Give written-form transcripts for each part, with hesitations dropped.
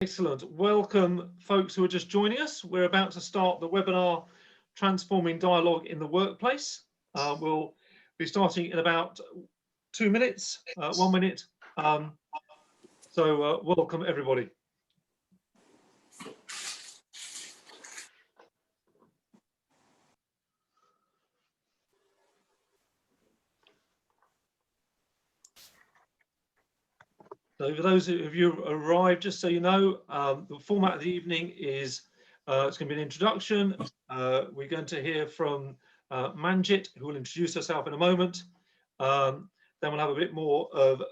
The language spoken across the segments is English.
Excellent. Welcome, folks who are just joining us. We're about to start the webinar, Transforming Dialogue in the Workplace. We'll be starting in about 2 minutes, 1 minute. Welcome, everybody. So for those of you who arrived, just so you know, the format of the evening is it's going to be an introduction. We're going to hear from Manjit, who will introduce herself in a moment. Then we'll have a bit more of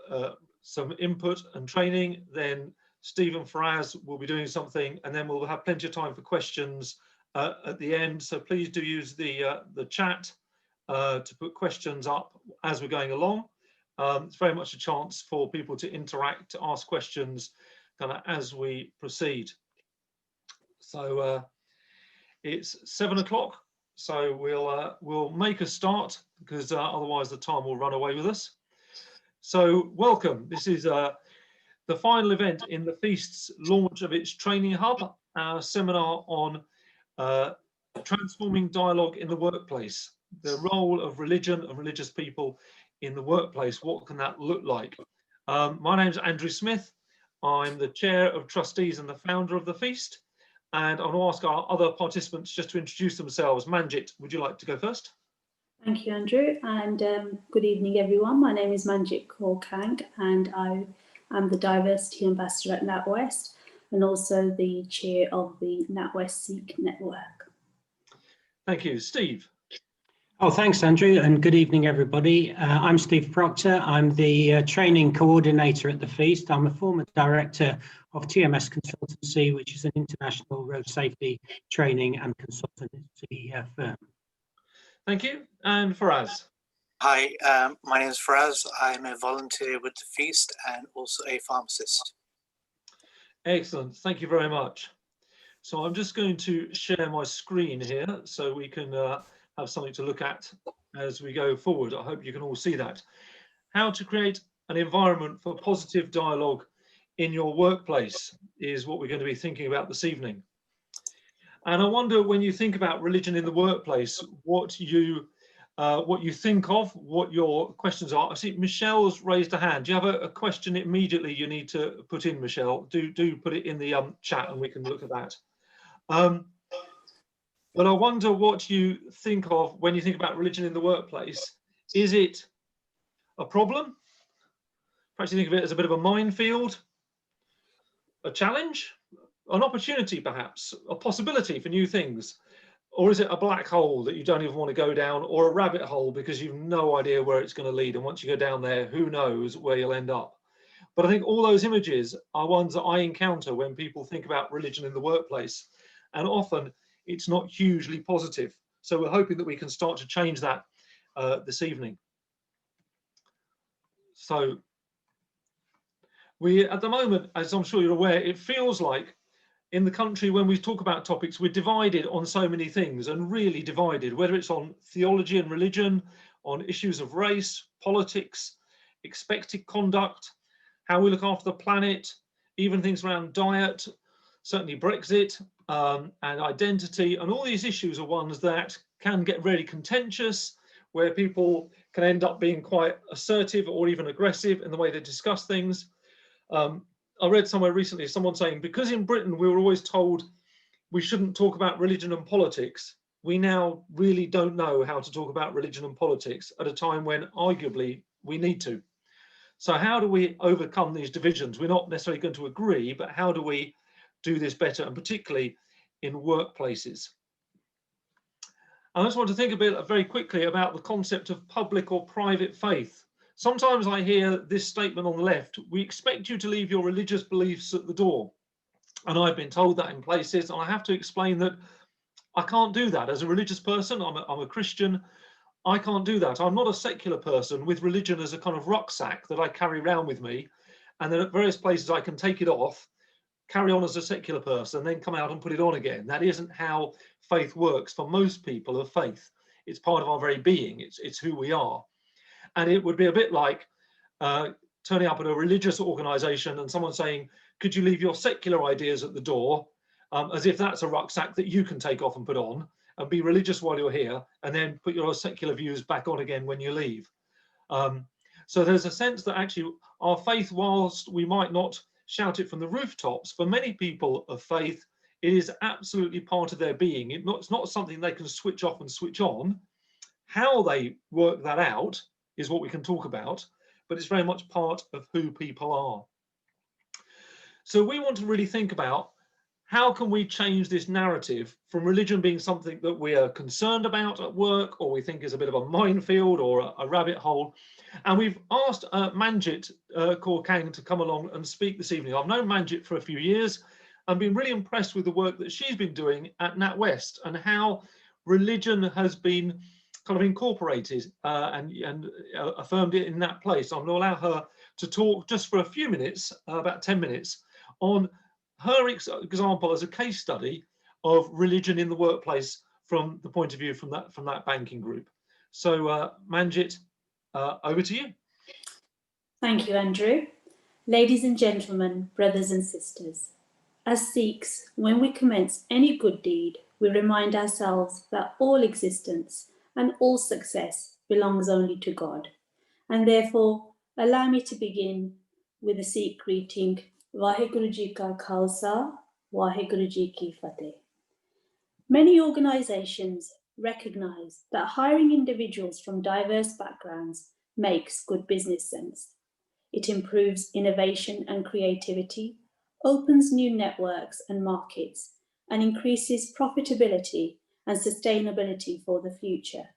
some input and training. Then Steve and Faraz will be doing something, and then we'll have plenty of time for questions at the end. So please do use the chat to put questions up as we're going along. It's very much a chance for people to interact, to ask questions kind of as we proceed. So it's 7 o'clock, so we'll make a start because otherwise the time will run away with us. So welcome. This is the final event in the Feast's launch of its training hub, our seminar on transforming dialogue in the workplace, the role of religion and religious people in the workplace. What can that look like? My name is Andrew Smith. I'm the chair of trustees and the founder of the Feast. And I'm going to ask our other participants just to introduce themselves. Manjit, would you like to go first? Thank you, Andrew, and good evening, everyone. My name is Manjit Kaur Kang, and I am the Diversity Ambassador at NatWest and also the chair of the NatWest Sikh Network. Thank you. Steve. Oh, thanks, Andrew, and good evening, everybody. I'm Steve Proctor. I'm the training coordinator at the Feast. I'm a former director of TMS Consultancy, which is an international road safety training and consultancy firm. Thank you. And Faraz. Hi, my name is Faraz. I'm a volunteer with the Feast and also a pharmacist. Excellent. Thank you very much. So I'm just going to share my screen here so we can have something to look at as we go forward. I hope you can all see that. How to create an environment for positive dialogue in your workplace is what we're going to be thinking about this evening. And I wonder, when you think about religion in the workplace, what you think of, what your questions are. I see Michelle's raised a hand. Do you have a question immediately you need to put in, Michelle? Do put it in the chat and we can look at that. But I wonder what you think of when you think about religion in the workplace. Is it a problem? Perhaps you think of it as a bit of a minefield, a challenge, an opportunity perhaps, a possibility for new things. Or is it a black hole that you don't even want to go down, or a rabbit hole because you've no idea where it's going to lead? And once you go down there, who knows where you'll end up? But I think all those images are ones that I encounter when people think about religion in the workplace. And often it's not hugely positive. So we're hoping that we can start to change that this evening. So we, at the moment, as I'm sure you're aware, it feels like in the country, when we talk about topics, we're divided on so many things, and really divided, whether it's on theology and religion, on issues of race, politics, expected conduct, how we look after the planet, even things around diet, certainly Brexit, and identity. And all these issues are ones that can get really contentious, where people can end up being quite assertive or even aggressive in the way they discuss things. I read somewhere recently someone saying, because in Britain we were always told we shouldn't talk about religion and politics, we now really don't know how to talk about religion and politics at a time when arguably we need to. So how do we overcome these divisions? We're not necessarily going to agree, but how do we do this better, and particularly in workplaces? I just want to think a bit very quickly about the concept of public or private faith. Sometimes I hear this statement on the left: we expect you to leave your religious beliefs at the door. And I've been told that in places, and I have to explain that I can't do that. As a religious person, I'm a Christian, I can't do that. I'm not a secular person with religion as a kind of rucksack that I carry around with me, and then at various places I can take it off, carry on as a secular person, then come out and put it on again. That isn't how faith works for most people of faith. It's part of our very being. It's who we are. And it would be a bit like turning up at a religious organization and someone saying, could you leave your secular ideas at the door, as if that's a rucksack that you can take off and put on, and be religious while you're here, and then put your secular views back on again when you leave. So there's a sense that actually our faith, whilst we might not shout it from the rooftops, for many people of faith, it is absolutely part of their being. It's not something they can switch off and switch on. How they work that out is what we can talk about, but it's very much part of who people are. So we want to really think about how can we change this narrative from religion being something that we are concerned about at work, or we think is a bit of a minefield or a rabbit hole. And we've asked Manjit Kaur Kang to come along and speak this evening. I've known Manjit for a few years and been really impressed with the work that she's been doing at NatWest and how religion has been kind of incorporated and affirmed it in that place. I'm going to allow her to talk just for a few minutes, about 10 minutes, on her example as a case study of religion in the workplace from the point of view from that banking group. So Manjit, over to you. Thank you, Andrew. Ladies and gentlemen, brothers and sisters, as Sikhs, when we commence any good deed, we remind ourselves that all existence and all success belongs only to God. And therefore, allow me to begin with a Sikh greeting, Vaheguru Ji Ka Khalsa, Vaheguru Ji Ki Fateh. Many organisations recognise that hiring individuals from diverse backgrounds makes good business sense. It improves innovation and creativity, opens new networks and markets, and increases profitability and sustainability for the future.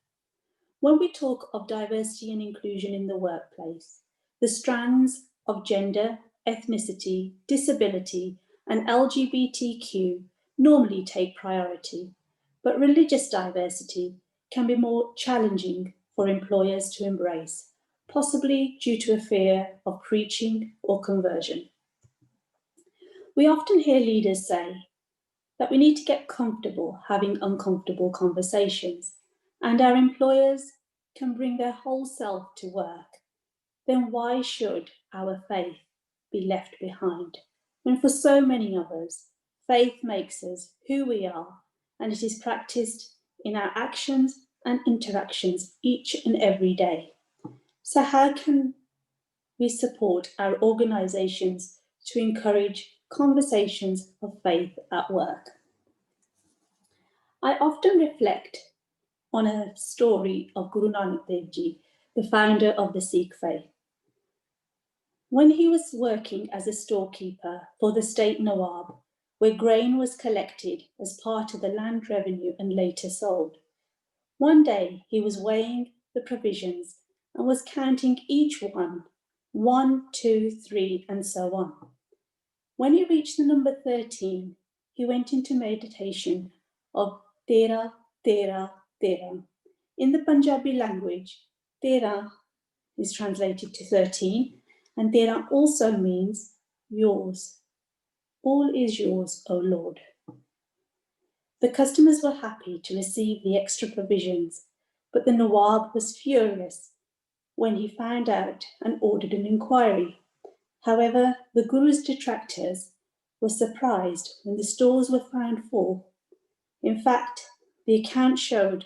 When we talk of diversity and inclusion in the workplace, the strands of gender, ethnicity, disability, and LGBTQ normally take priority, but religious diversity can be more challenging for employers to embrace, possibly due to a fear of preaching or conversion. We often hear leaders say that we need to get comfortable having uncomfortable conversations, and our employers can bring their whole self to work. Then why should our faith be left behind, when for so many of us, faith makes us who we are, and it is practiced in our actions and interactions each and every day? So how can we support our organisations to encourage conversations of faith at work? I often reflect on a story of Guru Nanak Dev Ji, the founder of the Sikh faith. When he was working as a storekeeper for the state Nawab, where grain was collected as part of the land revenue and later sold, one day he was weighing the provisions and was counting each one, 1, 2, 3, and so on. When he reached the number 13, he went into meditation of Tera, Tera, Tera. In the Punjabi language, Tera is translated to 13, and Tera also means yours. All is yours, O Lord. The customers were happy to receive the extra provisions, but the Nawab was furious when he found out and ordered an inquiry. However, the Guru's detractors were surprised when the stores were found full. In fact, the account showed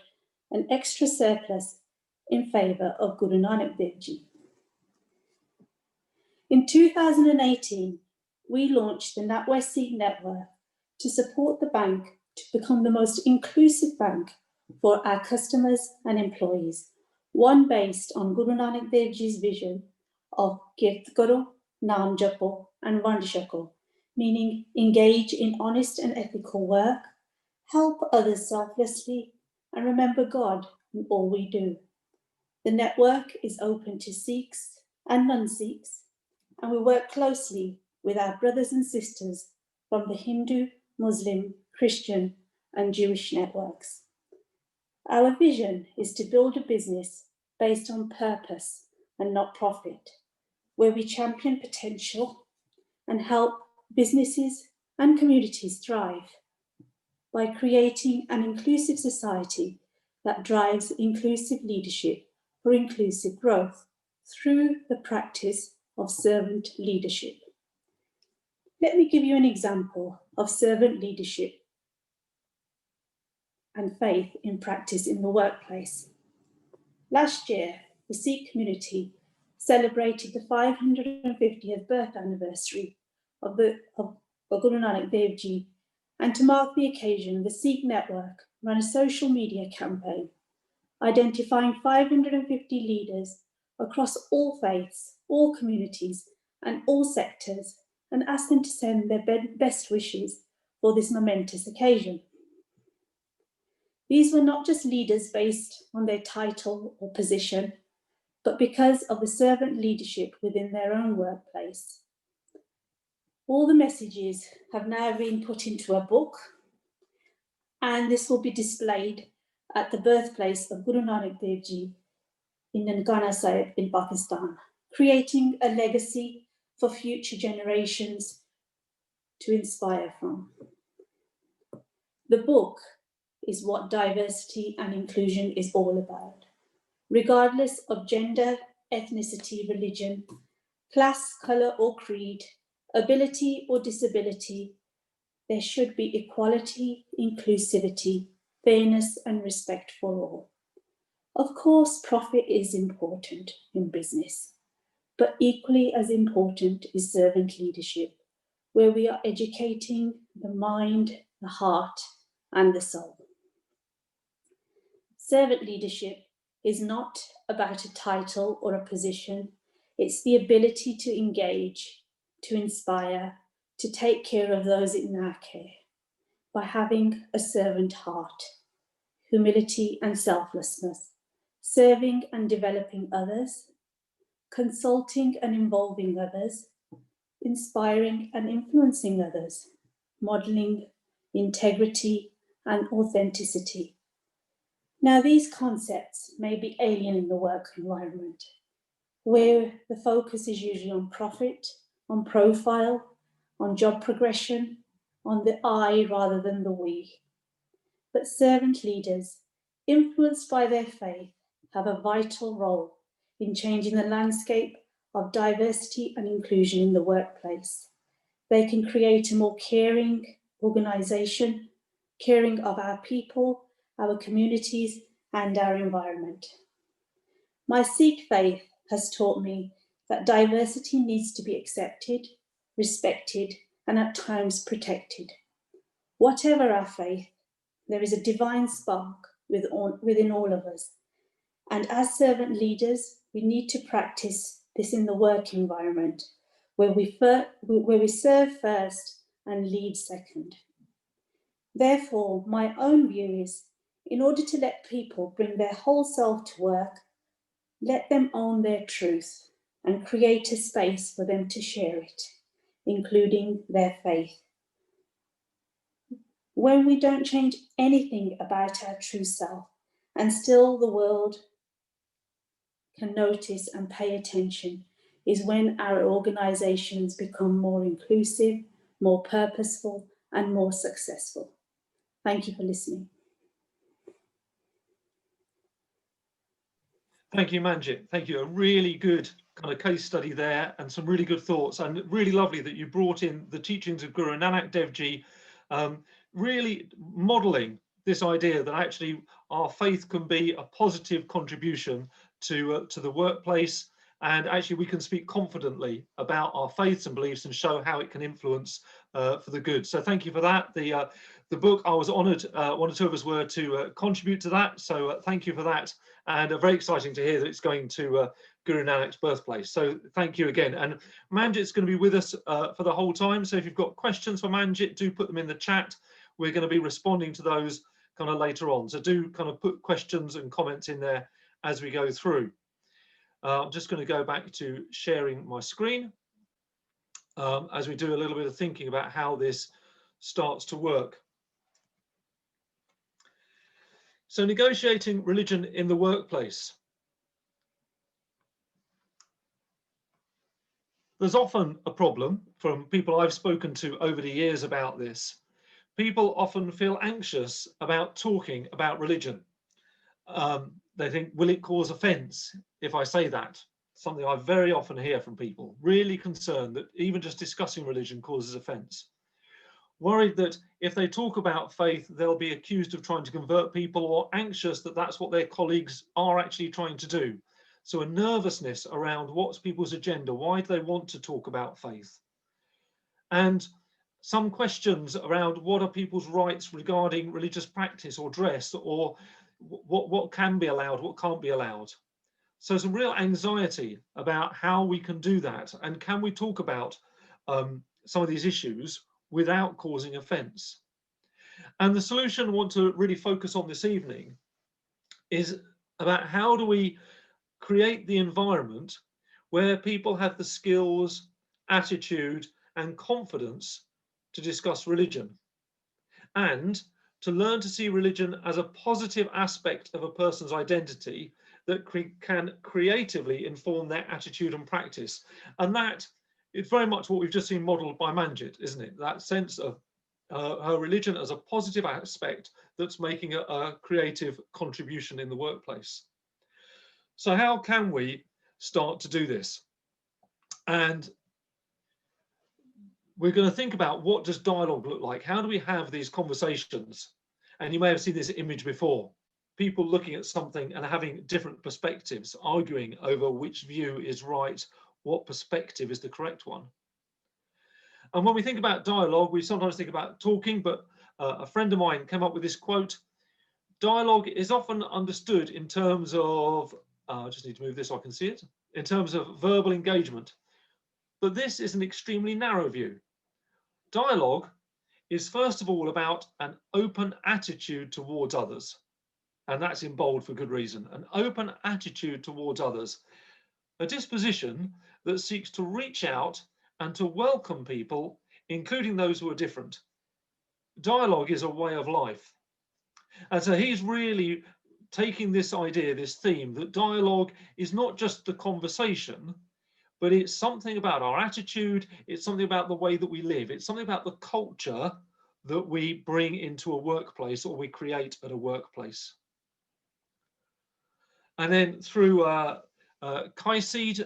an extra surplus in favour of Guru Nanak Dev Ji. In 2018, we launched the NatWest Sikh Network to support the bank to become the most inclusive bank for our customers and employees, one based on Guru Nanak Dev Ji's vision of Kirt Karo, Naam Japo, and Vand Chako, meaning engage in honest and ethical work, help others selflessly, and remember God in all we do. The network is open to Sikhs and non-Sikhs, and we work closely with our brothers and sisters from the Hindu, Muslim, Christian, and Jewish networks. Our vision is to build a business based on purpose and not profit, where we champion potential and help businesses and communities thrive by creating an inclusive society that drives inclusive leadership for inclusive growth through the practice of servant leadership. Let me give you an example of servant leadership and faith in practice in the workplace. Last year, the Sikh community celebrated the 550th birth anniversary of Guru Nanak Dev Ji, and to mark the occasion, the Sikh network ran a social media campaign identifying 550 leaders across all faiths, all communities, and all sectors, and asked them to send their best wishes for this momentous occasion. These were not just leaders based on their title or position, but because of the servant leadership within their own workplace. All the messages have now been put into a book, and this will be displayed at the birthplace of Guru Nanak Dev Ji in Nankana Sahib in Pakistan, creating a legacy for future generations to inspire from. The book is what diversity and inclusion is all about. Regardless of gender, ethnicity, religion, class, colour or creed, ability or disability, there should be equality, inclusivity, fairness and respect for all. Of course, profit is important in business, but equally as important is servant leadership, where we are educating the mind, the heart, and the soul. Servant leadership is not about a title or a position. It's the ability to engage, to inspire, to take care of those in our care by having a servant heart, humility and selflessness, serving and developing others, consulting and involving others, inspiring and influencing others, modeling integrity and authenticity. Now, these concepts may be alien in the work environment, where the focus is usually on profit, on profile, on job progression, on the I rather than the we. But servant leaders, influenced by their faith, have a vital role in changing the landscape of diversity and inclusion in the workplace. They can create a more caring organisation, caring of our people, our communities, and our environment. My Sikh faith has taught me that diversity needs to be accepted, respected, and at times protected. Whatever our faith, there is a divine spark within all of us. And as servant leaders, we need to practice this in the work environment, where we serve first and lead second. Therefore, my own view is, in order to let people bring their whole self to work, let them own their truth and create a space for them to share it, including their faith. When we don't change anything about our true self, and still the world can notice and pay attention, is when our organisations become more inclusive, more purposeful, and more successful. Thank you for listening. Thank you, Manjit. Thank you. A really good kind of case study there and some really good thoughts, and really lovely that you brought in the teachings of Guru Nanak Dev Ji, really modelling this idea that actually our faith can be a positive contribution to the workplace, and actually we can speak confidently about our faiths and beliefs and show how it can influence for the good. So thank you for that. The book, I was honoured one or two of us were to contribute to that, so thank you for that, and very exciting to hear that it's going to Guru Nanak's birthplace. So thank you again. And Manjit's going to be with us for the whole time, so if you've got questions for Manjit, do put them in the chat. We're going to be responding to those kind of later on, so do kind of put questions and comments in there as we go through. I'm just going to go back to sharing my screen as we do a little bit of thinking about how this starts to work. So negotiating religion in the workplace. There's often a problem from people I've spoken to over the years about this. People often feel anxious about talking about religion. They think, will it cause offence if I say that? something I very often hear from people, really concerned that even just discussing religion causes offence. Worried that if they talk about faith, they'll be accused of trying to convert people, or anxious that that's what their colleagues are actually trying to do. So a nervousness around what's people's agenda, why do they want to talk about faith? And some questions around what are people's rights regarding religious practice or dress, or what can be allowed, what can't be allowed. So some real anxiety about how we can do that, and can we talk about some of these issues without causing offence. And the solution I want to really focus on this evening is about how do we create the environment where people have the skills, attitude, and confidence to discuss religion, and to learn to see religion as a positive aspect of a person's identity that can creatively inform their attitude and practice. And that is very much what we've just seen modelled by Manjit, isn't it? That sense of her religion as a positive aspect that's making a creative contribution in the workplace. So how can we start to do this? And we're going to think about, what does dialogue look like? How do we have these conversations? And you may have seen this image before. People looking at something and having different perspectives, arguing over which view is right, what perspective is the correct one. And when we think about dialogue, we sometimes think about talking, but a friend of mine came up with this quote: dialogue is often understood in terms of, I just need to move this so I can see it, in terms of verbal engagement. But this is an extremely narrow view. Dialogue is first of all about an open attitude towards others. And that's in bold for good reason. An open attitude towards others. A disposition that seeks to reach out and to welcome people, including those who are different. Dialogue is a way of life. And so he's really taking this idea, this theme, that dialogue is not just the conversation, but it's something about our attitude, it's something about the way that we live, it's something about the culture that we bring into a workplace, or we create at a workplace. And then through CAICED,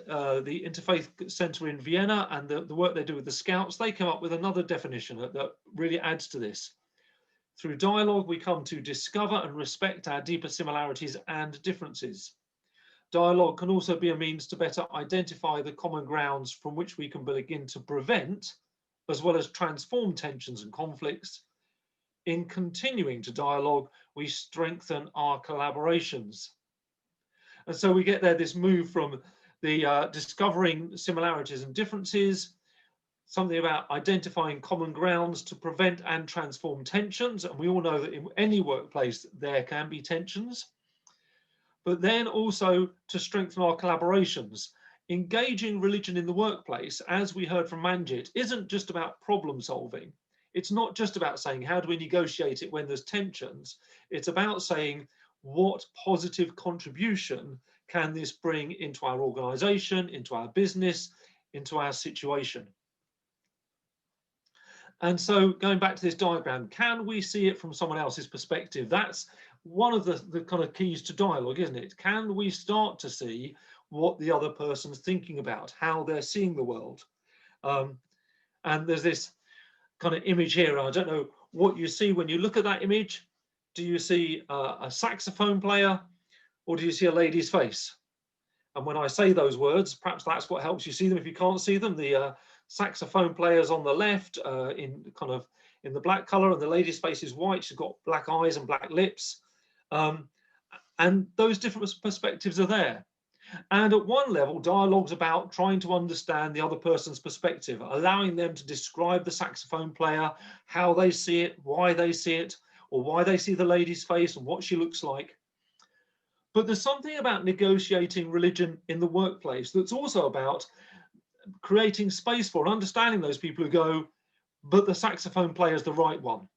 the Interfaith Centre in Vienna, and the work they do with the Scouts, they come up with another definition that really adds to this. Through dialogue, we come to discover and respect our deeper similarities and differences. Dialogue can also be a means to better identify the common grounds from which we can begin to prevent, as well as transform, tensions and conflicts. In continuing to dialogue, we strengthen our collaborations. And so we get there this move from the discovering similarities and differences, something about identifying common grounds to prevent and transform tensions. And we all know that in any workplace there can be tensions. But then also to strengthen our collaborations. Engaging religion in the workplace, as we heard from Manjit, isn't just about problem solving. It's not just about saying, how do we negotiate it when there's tensions? It's about saying, what positive contribution can this bring into our organization, into our business, into our situation? And so going back to this diagram, can we see it from someone else's perspective? That's one of the kind of keys to dialogue, isn't it? Can we start to see what the other person's thinking about, how they're seeing the world? And there's this kind of image here. I don't know what you see when you look at that image. Do you see a saxophone player, or do you see a lady's face? And when I say those words, perhaps that's what helps you see them if you can't see them. The saxophone player's on the left in the black color, and the lady's face is white. She's got black eyes and black lips. And those different perspectives are there. And at one level, dialogue's about trying to understand the other person's perspective, allowing them to describe the saxophone player, how they see it, why they see it, or why they see the lady's face and what she looks like. But there's something about negotiating religion in the workplace that's also about creating space for and understanding those people who go, but the saxophone player is the right one.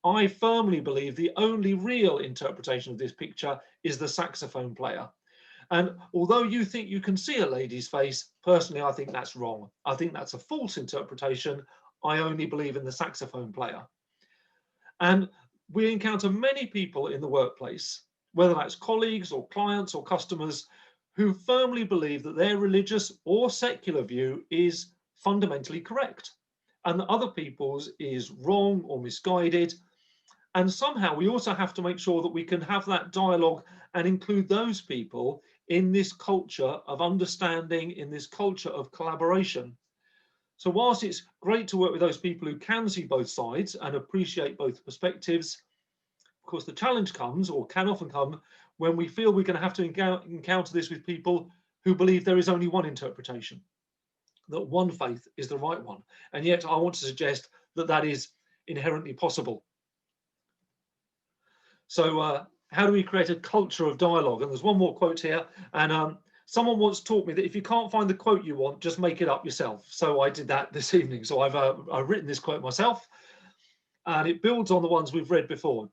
I firmly believe the only real interpretation of this picture is the saxophone player. And although you think you can see a lady's face, personally, I think that's wrong. I think that's a false interpretation. I only believe in the saxophone player. And we encounter many people in the workplace, whether that's colleagues or clients or customers, who firmly believe that their religious or secular view is fundamentally correct and that other people's is wrong or misguided. And somehow we also have to make sure that we can have that dialogue and include those people in this culture of understanding, in this culture of collaboration. So whilst it's great to work with those people who can see both sides and appreciate both perspectives, of course, the challenge comes, or can often come, when we feel we're going to have to encounter this with people who believe there is only one interpretation, that one faith is the right one. And yet I want to suggest that that is inherently possible. So how do we create a culture of dialogue? And there's one more quote here. And someone once taught me that if you can't find the quote you want, just make it up yourself. So I did that this evening. So I've written this quote myself, and it builds on the ones we've read before.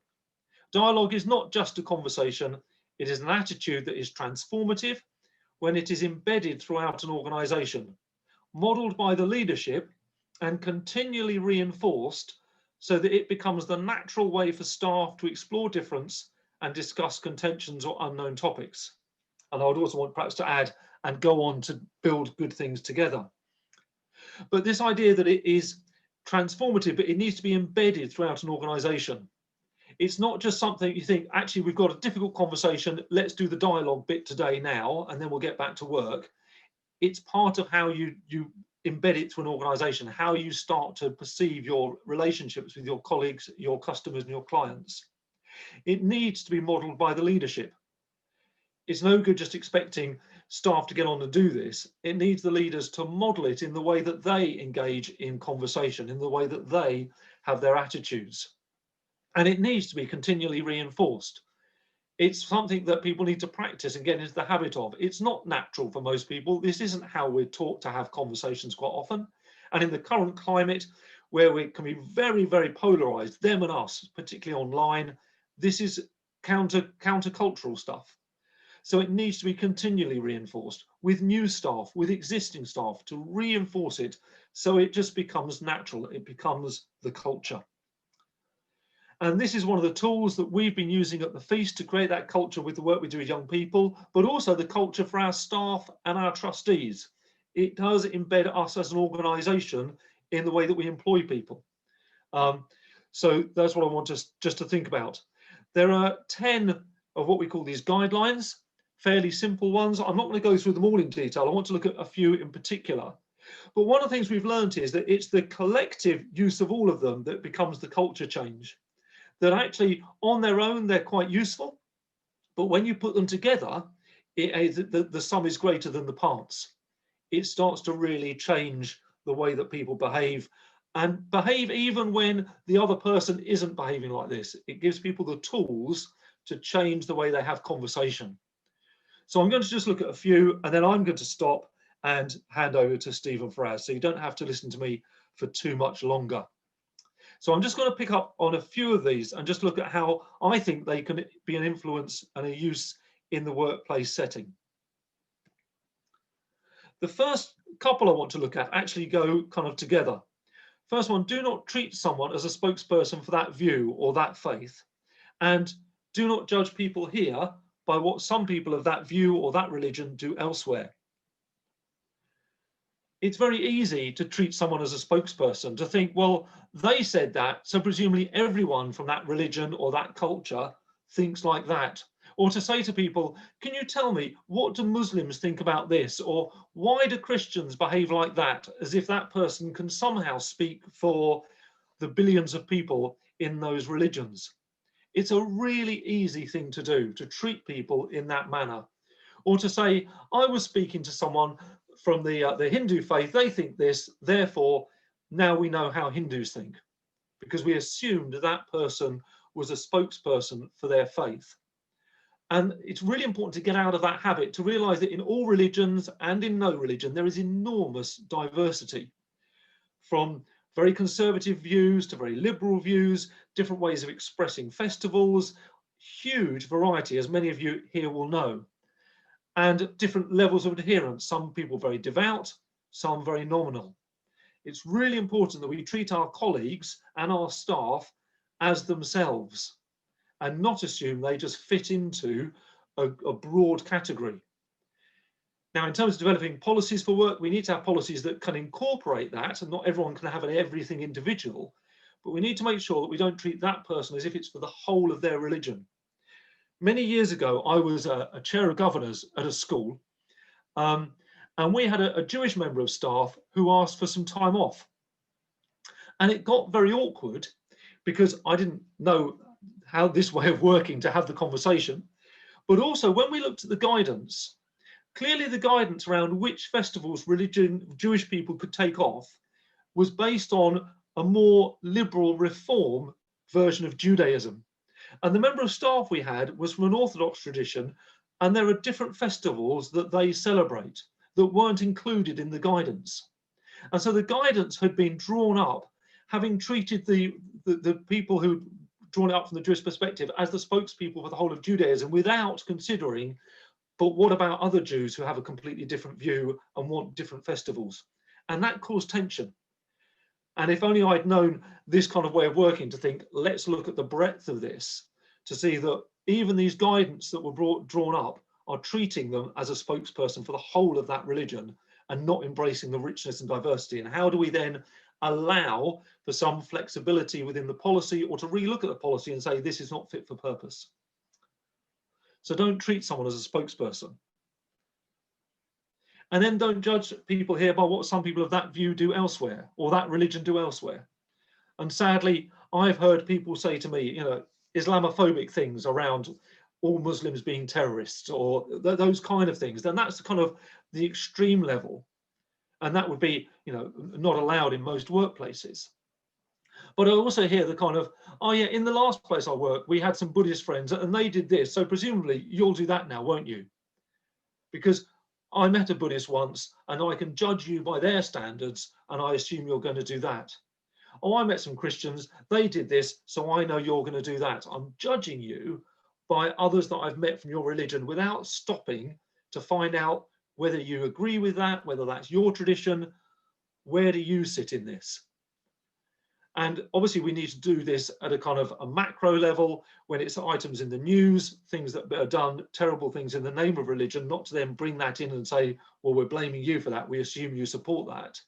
Dialogue is not just a conversation. It is an attitude that is transformative when it is embedded throughout an organization, modeled by the leadership and continually reinforced so that it becomes the natural way for staff to explore difference and discuss contentions or unknown topics. And I would also want perhaps to add, and go on to build good things together. But this idea that it is transformative, but it needs to be embedded throughout an organization. It's not just something you think, actually, we've got a difficult conversation, let's do the dialogue bit today now, and then we'll get back to work. It's part of how you embed it to an organization, how you start to perceive your relationships with your colleagues, your customers, and your clients. It needs to be modeled by the leadership. It's no good just expecting staff to get on and do this. It needs the leaders to model it in the way that they engage in conversation, in the way that they have their attitudes. And it needs to be continually reinforced. It's something that people need to practice and get into the habit of. It's not natural for most people. This isn't how we're taught to have conversations quite often. And in the current climate, where we can be very, very polarized, them and us, particularly online, this is countercultural stuff. So it needs to be continually reinforced with new staff, with existing staff, to reinforce it so it just becomes natural. It becomes the culture. And this is one of the tools that we've been using at the Feast to create that culture with the work we do with young people, but also the culture for our staff and our trustees. It does embed us as an organisation in the way that we employ people. So that's what I want us just to think about. There are 10 of what we call these guidelines, fairly simple ones. I'm not going to go through them all in detail. I want to look at a few in particular. But one of the things we've learned is that it's the collective use of all of them that becomes the culture change. That actually on their own, they're quite useful, but when you put them together, the sum is greater than the parts. It starts to really change the way that people behave, and behave even when the other person isn't behaving like this. It gives people the tools to change the way they have conversation. So I'm going to just look at a few, and then I'm going to stop and hand over to Stephen Faraz, so you don't have to listen to me for too much longer. So I'm just going to pick up on a few of these and just look at how I think they can be an influence and a use in the workplace setting. The first couple I want to look at actually go kind of together. First one, do not treat someone as a spokesperson for that view or that faith. And do not judge people here by what some people of that view or that religion do elsewhere. It's very easy to treat someone as a spokesperson, to think, well, they said that, so presumably everyone from that religion or that culture thinks like that. Or to say to people, can you tell me, what do Muslims think about this? Or why do Christians behave like that? As if that person can somehow speak for the billions of people in those religions. It's a really easy thing to do, to treat people in that manner. Or to say, I was speaking to someone from the Hindu faith, they think this, therefore now we know how Hindus think, because we assumed that person was a spokesperson for their faith. And it's really important to get out of that habit, to realize that in all religions and in no religion, there is enormous diversity, from very conservative views to very liberal views, different ways of expressing festivals, huge variety, as many of you here will know. And different levels of adherence, some people very devout, some very nominal. It's really important that we treat our colleagues and our staff as themselves and not assume they just fit into a broad category. Now, in terms of developing policies for work, we need to have policies that can incorporate that, and not everyone can have everything individual, but we need to make sure that we don't treat that person as if it's for the whole of their religion. Many years ago, I was a chair of governors at a school, and we had a Jewish member of staff who asked for some time off. And it got very awkward because I didn't know how this way of working to have the conversation. But also, when we looked at the guidance, clearly the guidance around which festivals Jewish people could take off was based on a more liberal reform version of Judaism. And the member of staff we had was from an Orthodox tradition, and there are different festivals that they celebrate that weren't included in the guidance. And so the guidance had been drawn up, having treated the people who drawn it up from the Jewish perspective as the spokespeople for the whole of Judaism, without considering, but what about other Jews who have a completely different view and want different festivals? And that caused tension. And if only I'd known this kind of way of working, to think, let's look at the breadth of this, to see that even these guidance that were drawn up are treating them as a spokesperson for the whole of that religion and not embracing the richness and diversity. And how do we then allow for some flexibility within the policy, or to relook at the policy and say, this is not fit for purpose? So don't treat someone as a spokesperson. And then don't judge people here by what some people of that view do elsewhere, or that religion do elsewhere. And sadly, I've heard people say to me, you know, Islamophobic things around all Muslims being terrorists, or those kind of things. Then that's kind of the extreme level. And that would be, you know, not allowed in most workplaces. But I also hear the kind of, oh yeah, in the last place I worked, we had some Buddhist friends and they did this, so presumably you'll do that now, won't you? Because I met a Buddhist once and I can judge you by their standards, and I assume you're going to do that. Oh, I met some Christians, they did this, so I know you're going to do that. I'm judging you by others that I've met from your religion without stopping to find out whether you agree with that, whether that's your tradition. Where do you sit in this? And obviously we need to do this at a kind of a macro level, when it's items in the news, things that are done, terrible things in the name of religion, not to then bring that in and say, well, we're blaming you for that, we assume you support that.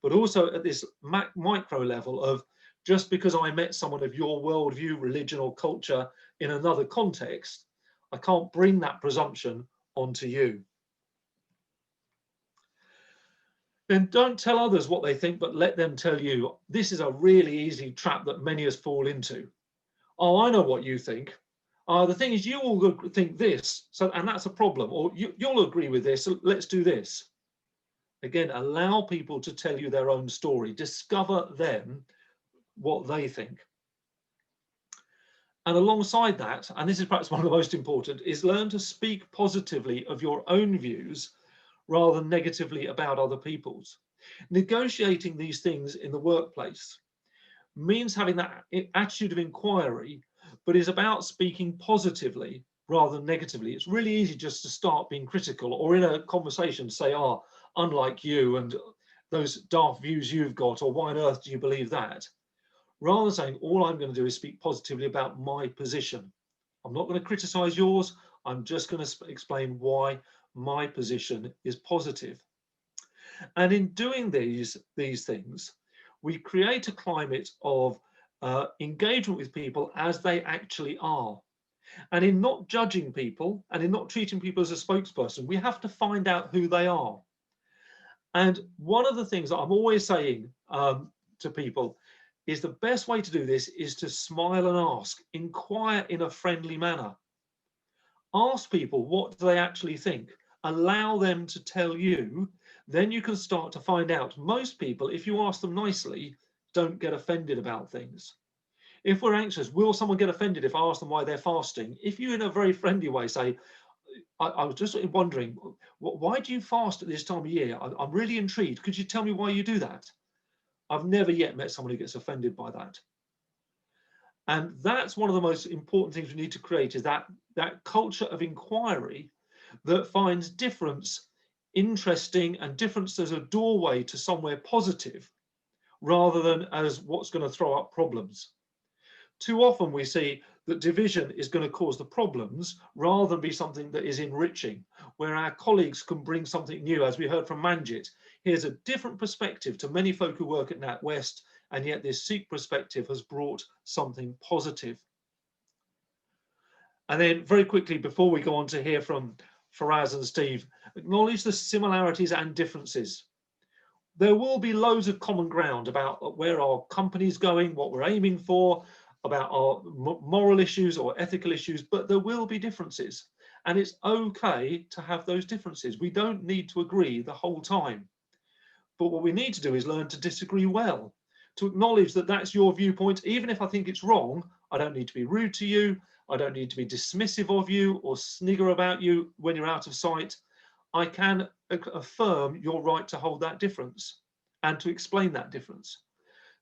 But also at this micro level of, just because I met someone of your worldview, religion or culture in another context, I can't bring that presumption onto you. Then don't tell others what they think, but let them tell you. This is a really easy trap that many of us fall into. Oh, I know what you think. The thing is, you all think this, so, and that's a problem. Or you'll agree with this, so let's do this. Again, allow people to tell you their own story. Discover them, what they think. And alongside that, and this is perhaps one of the most important, is learn to speak positively of your own views rather than negatively about other people's. Negotiating these things in the workplace means having that attitude of inquiry, but is about speaking positively rather than negatively. It's really easy just to start being critical, or in a conversation say, oh, unlike you and those daft views you've got, or why on earth do you believe that? Rather than saying, all I'm going to do is speak positively about my position. I'm not going to criticize yours. I'm just going to explain why my position is positive. And in doing these things, we create a climate of engagement with people as they actually are. And in not judging people and in not treating people as a spokesperson, we have to find out who they are. And one of the things that I'm always saying to people is the best way to do this is to smile and ask, inquire in a friendly manner. Ask people, what do they actually think? Allow them to tell you, then you can start to find out. Most people, if you ask them nicely, don't get offended about things. If we're anxious, will someone get offended if I ask them why they're fasting? If you, in a very friendly way, say, I was just wondering, why do you fast at this time of year? I'm really intrigued. Could you tell me why you do that? I've never yet met someone who gets offended by that. And that's one of the most important things we need to create, is that culture of inquiry that finds difference interesting and difference as a doorway to somewhere positive, rather than as what's going to throw up problems. Too often we see that division is going to cause the problems rather than be something that is enriching, where our colleagues can bring something new, as we heard from Manjit. Here's a different perspective to many folk who work at NatWest, and yet this Sikh perspective has brought something positive. And then very quickly, before we go on to hear from Faraz and Steve, acknowledge the similarities and differences. There will be loads of common ground about where our company's going, what we're aiming for, about our moral issues or ethical issues, but there will be differences. And it's okay to have those differences. We don't need to agree the whole time. But what we need to do is learn to disagree well, to acknowledge that that's your viewpoint. Even if I think it's wrong, I don't need to be rude to you. I don't need to be dismissive of you or snigger about you when you're out of sight. I can affirm your right to hold that difference and to explain that difference.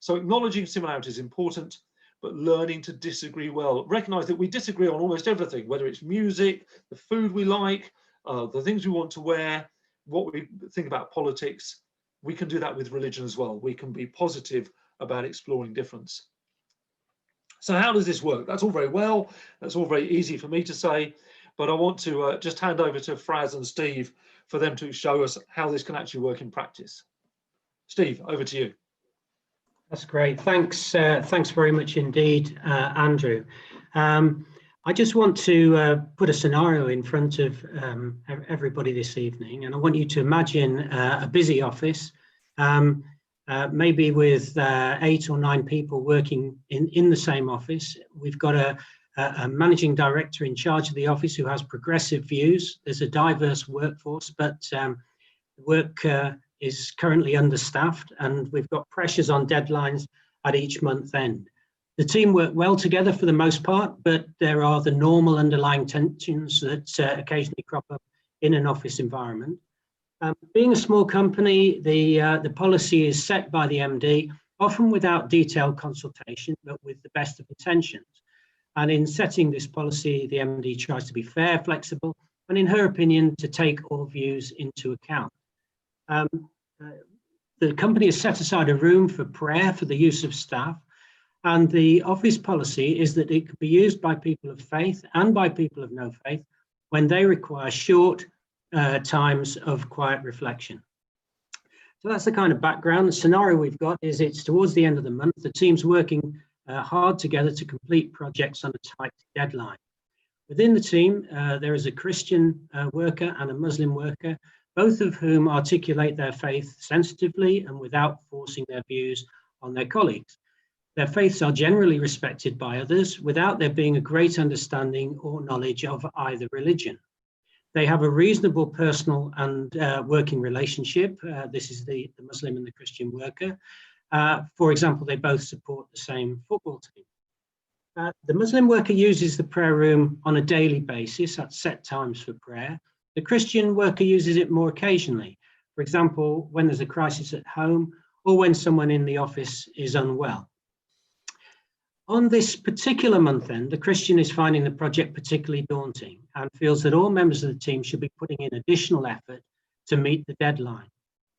So acknowledging similarity is important, but learning to disagree well. Recognize that we disagree on almost everything, whether it's music, the food we like, the things we want to wear, what we think about politics. We can do that with religion as well. We can be positive about exploring difference. So how does this work? That's all very well. That's all very easy for me to say, but I want to just hand over to Faraz and Steve for them to show us how this can actually work in practice. Steve, over to you. That's great. Thanks. Thanks very much indeed, Andrew. I just want to put a scenario in front of everybody this evening, and I want you to imagine a busy office, maybe with 8 or 9 people working in the same office. We've got a managing director in charge of the office who has progressive views. There's a diverse workforce, but work is currently understaffed, and we've got pressures on deadlines at each month end. The team work well together for the most part, but there are the normal underlying tensions that occasionally crop up in an office environment. Being a small company, the policy is set by the MD, often without detailed consultation, but with the best of intentions. And in setting this policy, the MD tries to be fair, flexible, and in her opinion, to take all views into account. The company has set aside a room for prayer for the use of staff, and the office policy is that it can be used by people of faith and by people of no faith when they require short times of quiet reflection. So that's the kind of background. The scenario we've got is it's towards the end of the month. The team's working hard together to complete projects on a tight deadline. Within the team, there is a Christian worker and a Muslim worker, both of whom articulate their faith sensitively and without forcing their views on their colleagues. Their faiths are generally respected by others without there being a great understanding or knowledge of either religion. They have a reasonable personal and working relationship. This is the Muslim and the Christian worker. For example, they both support the same football team. The Muslim worker uses the prayer room on a daily basis at set times for prayer. The Christian worker uses it more occasionally. For example, when there's a crisis at home or when someone in the office is unwell. On this particular month end, the Christian is finding the project particularly daunting and feels that all members of the team should be putting in additional effort to meet the deadline.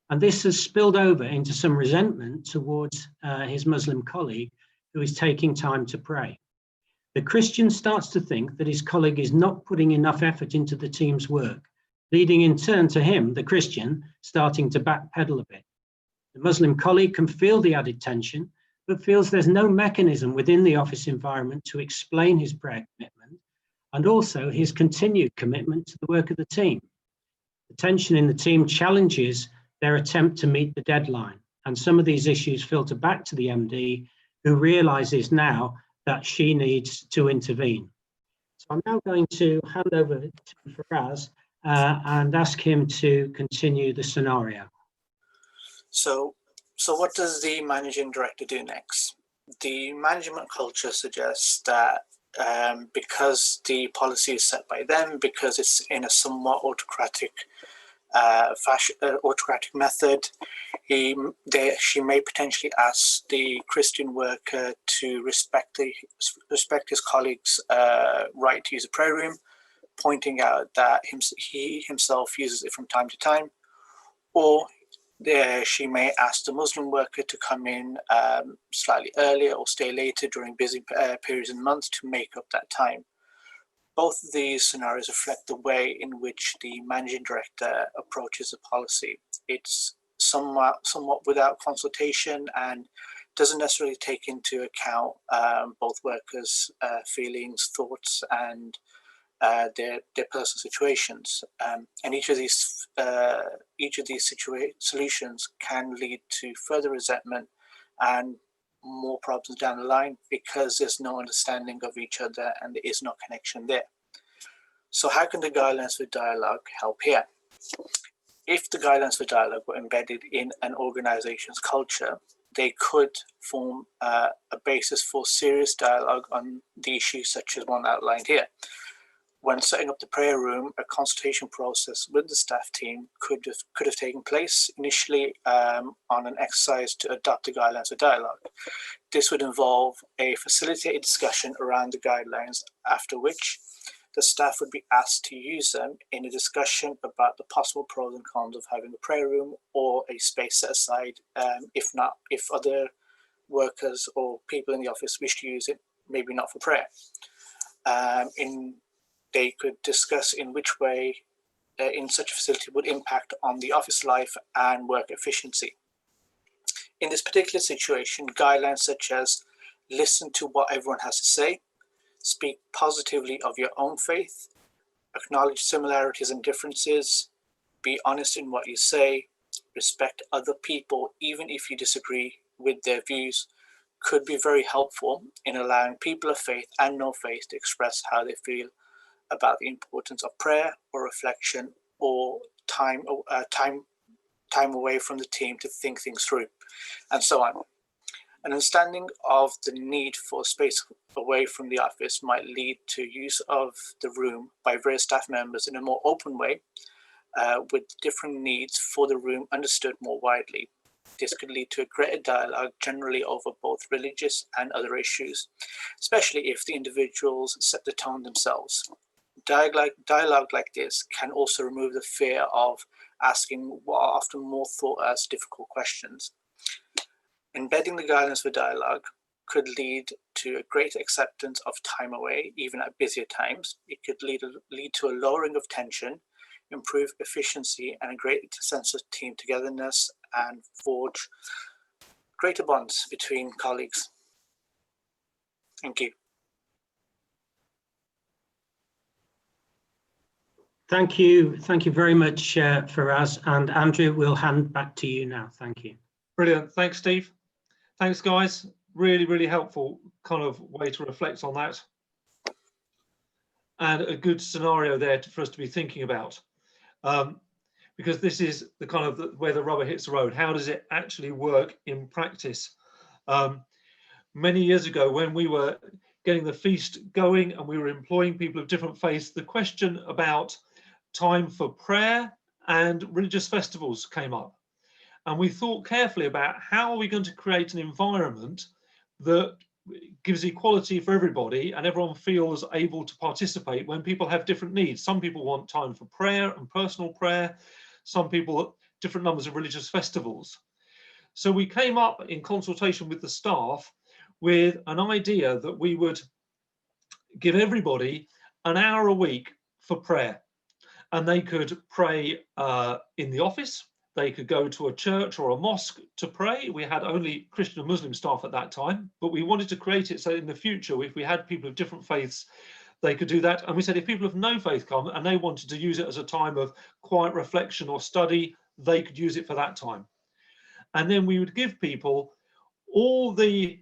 And this has spilled over into some resentment towards his Muslim colleague who is taking time to pray. The Christian starts to think that his colleague is not putting enough effort into the team's work, leading in turn to him, the Christian, starting to backpedal a bit. The Muslim colleague can feel the added tension, but feels there's no mechanism within the office environment to explain his prayer commitment and also his continued commitment to the work of the team. The tension in the team challenges their attempt to meet the deadline, and some of these issues filter back to the MD, who realizes now that she needs to intervene. So I'm now going to hand over to Faraz and ask him to continue the scenario. So what does the managing director do next? The management culture suggests that because the policy is set by them, because it's in a somewhat autocratic autocratic method, she may potentially ask the Christian worker to respect his colleague's right to use a prayer room, pointing out that he himself uses it from time to time, or She may ask the Muslim worker to come in slightly earlier or stay later during busy periods and months to make up that time. Both of these scenarios reflect the way in which the managing director approaches a policy. It's somewhat without consultation and doesn't necessarily take into account both workers' feelings, thoughts, and their personal situations. And each of these solutions can lead to further resentment and more problems down the line because there's no understanding of each other and there is no connection there. So how can the guidelines for dialogue help here? If the guidelines for dialogue were embedded in an organization's culture, they could form a basis for serious dialogue on the issues such as one outlined here. When setting up the prayer room, a consultation process with the staff team could have taken place initially on an exercise to adopt the guidelines for dialogue. This would involve a facilitated discussion around the guidelines, after which the staff would be asked to use them in a discussion about the possible pros and cons of having a prayer room or a space set aside, if other workers or people in the office wish to use it, maybe not for prayer. They could discuss in which way in such a facility would impact on the office life and work efficiency. In this particular situation, guidelines such as listen to what everyone has to say, speak positively of your own faith, acknowledge similarities and differences, be honest in what you say, respect other people even if you disagree with their views, could be very helpful in allowing people of faith and no faith to express how they feel about the importance of prayer or reflection or time away from the team to think things through, and so on. An understanding of the need for space away from the office might lead to use of the room by various staff members in a more open way, with different needs for the room understood more widely. This could lead to a greater dialogue generally over both religious and other issues, especially if the individuals set the tone themselves. Dialogue like this can also remove the fear of asking what are often more thought as difficult questions. Embedding the guidelines for dialogue could lead to a greater acceptance of time away, even at busier times. It could lead to a lowering of tension, improve efficiency, and a greater sense of team togetherness, and forge greater bonds between colleagues. Thank you. Thank you very much, Faraz. And Andrew, we'll hand back to you now. Thank you. Brilliant. Thanks, Steve. Thanks, guys. Really, really helpful kind of way to reflect on that. And a good scenario there for us to be thinking about. Because this is the kind of where the rubber hits the road. How does it actually work in practice? Many years ago, when we were getting the feast going and we were employing people of different faiths, the question about time for prayer and religious festivals came up. And we thought carefully about how are we going to create an environment that gives equality for everybody and everyone feels able to participate when people have different needs. Some people want time for prayer and personal prayer. Some people, different numbers of religious festivals. So we came up in consultation with the staff with an idea that we would give everybody an hour a week for prayer. And they could pray in the office. They could go to a church or a mosque to pray. We had only Christian and Muslim staff at that time, but we wanted to create it so in the future, if we had people of different faiths, they could do that. And we said if people of no faith come and they wanted to use it as a time of quiet reflection or study, they could use it for that time. And then we would give people all the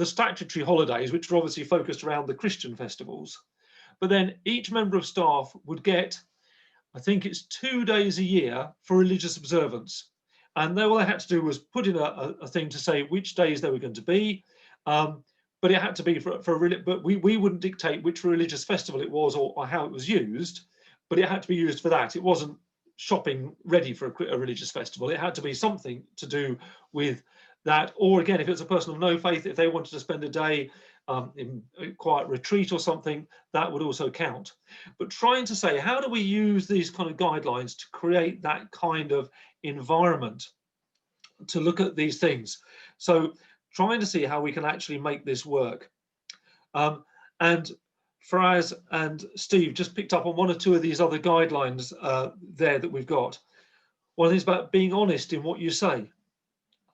statutory holidays, which are obviously focused around the Christian festivals. But then each member of staff would get, I think it's 2 days a year for religious observance. And all they had to do was put in a thing to say which days they were going to be. But it had to be but we wouldn't dictate which religious festival it was or how it was used, but it had to be used for that. It wasn't shopping ready for a religious festival. It had to be something to do with that. Or again, if it's a person of no faith, if they wanted to spend a day in a quiet retreat or something, that would also count. But trying to say, how do we use these kind of guidelines to create that kind of environment to look at these things. So trying to see how we can actually make this work. And Faraz and Steve just picked up on one or two of these other guidelines there that we've got. One is about being honest in what you say.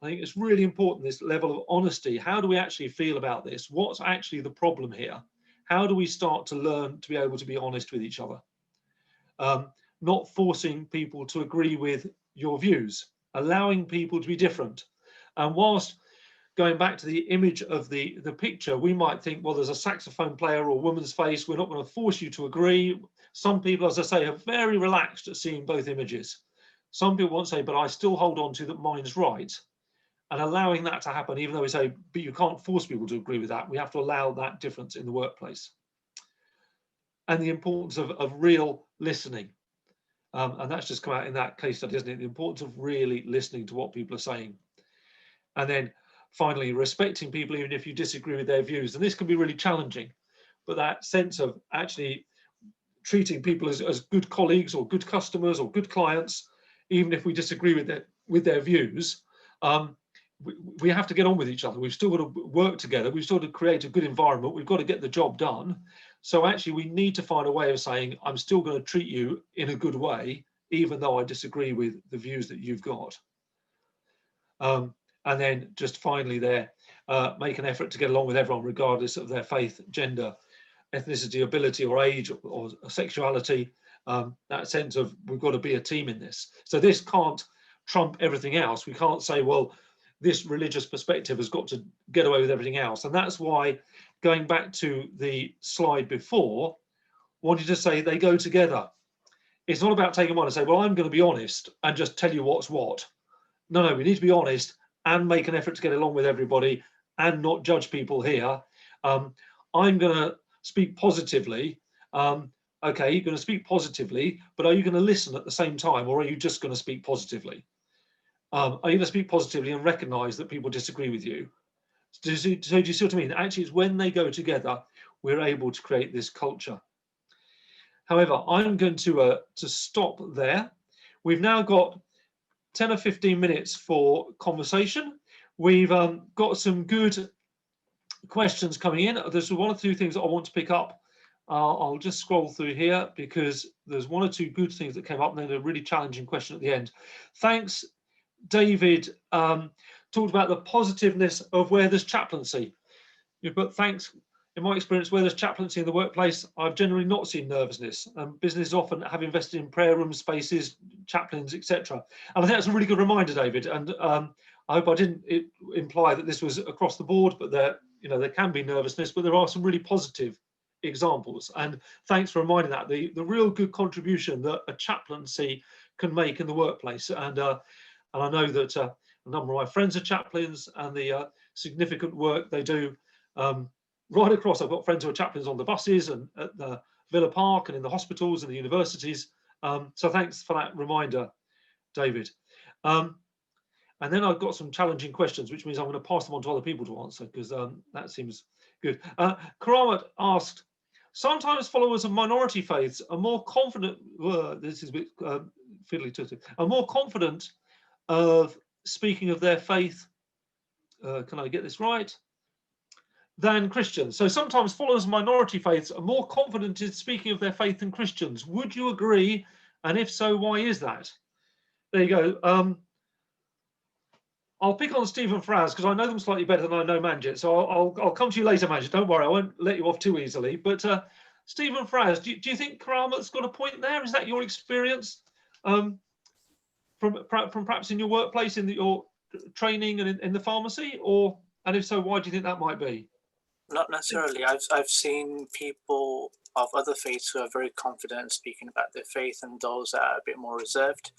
I think it's really important, this level of honesty. How do we actually feel about this? What's actually the problem here? How do we start to learn to be able to be honest with each other? Not forcing people to agree with your views, allowing people to be different. And whilst going back to the image of the picture, we might think, well, there's a saxophone player or a woman's face. We're not going to force you to agree. Some people, as I say, are very relaxed at seeing both images. Some people want to say, but I still hold on to that mine's right. And allowing that to happen, even though we say, but you can't force people to agree with that. We have to allow that difference in the workplace. And the importance of real listening. And that's just come out in that case study, isn't it? The importance of really listening to what people are saying. And then finally, respecting people even if you disagree with their views. And this can be really challenging, but that sense of actually treating people as good colleagues or good customers or good clients, even if we disagree with their views, we have to get on with each other. We've still got to work together. We've still got to create a good environment. We've got to get the job done. So actually we need to find a way of saying, I'm still going to treat you in a good way, even though I disagree with the views that you've got. And then just finally there, make an effort to get along with everyone, regardless of their faith, gender, ethnicity, ability, or age, or sexuality. That sense of we've got to be a team in this. So this can't trump everything else. We can't say, well, this religious perspective has got to get away with everything else. And that's why, going back to the slide before, wanted to say they go together. It's not about taking one and say, well, I'm going to be honest and just tell you what's what. No, we need to be honest and make an effort to get along with everybody and not judge people here. I'm going to speak positively. Okay, you're going to speak positively, but are you going to listen at the same time, or are you just going to speak positively? Are you going to speak positively and recognize that people disagree with you? So do you see what I mean? Actually, it's when they go together, we're able to create this culture. However, I'm going to stop there. We've now got 10 or 15 minutes for conversation. We've got some good questions coming in. There's one or two things that I want to pick up. I'll just scroll through here because there's one or two good things that came up and then a really challenging question at the end. Thanks, David. Talked about the positiveness of where there's chaplaincy. But thanks, in my experience, where there's chaplaincy in the workplace, I've generally not seen nervousness. Businesses often have invested in prayer room spaces, chaplains, etc. And I think that's a really good reminder, David. And I hope I didn't imply that this was across the board, but there can be nervousness, but there are some really positive examples. And thanks for reminding that the real good contribution that a chaplaincy can make in the workplace. And I know that a number of my friends are chaplains, and the significant work they do right across. I've got friends who are chaplains on the buses and at the Villa Park and in the hospitals and the universities. So thanks for that reminder, David. And then I've got some challenging questions, which means I'm going to pass them on to other people to answer, because that seems good. Karamat asked, sometimes followers of minority faiths are more confident, this is a bit fiddly-tooty, are more confident of speaking of their faith, can I get this right, than Christians. So sometimes followers of minority faiths are more confident in speaking of their faith than Christians. Would you agree? And if so, why is that? There you go. I'll pick on Steve and Faraz because I know them slightly better than I know Manjit. So I'll come to you later, Manjit. Don't worry, I won't let you off too easily. But Steve and Faraz, do you think Karamat's got a point there? Is that your experience from perhaps in your workplace, in your training and in the pharmacy? And if so, why do you think that might be? Not necessarily. I've seen people of other faiths who are very confident speaking about their faith, and those that are a bit more reserved.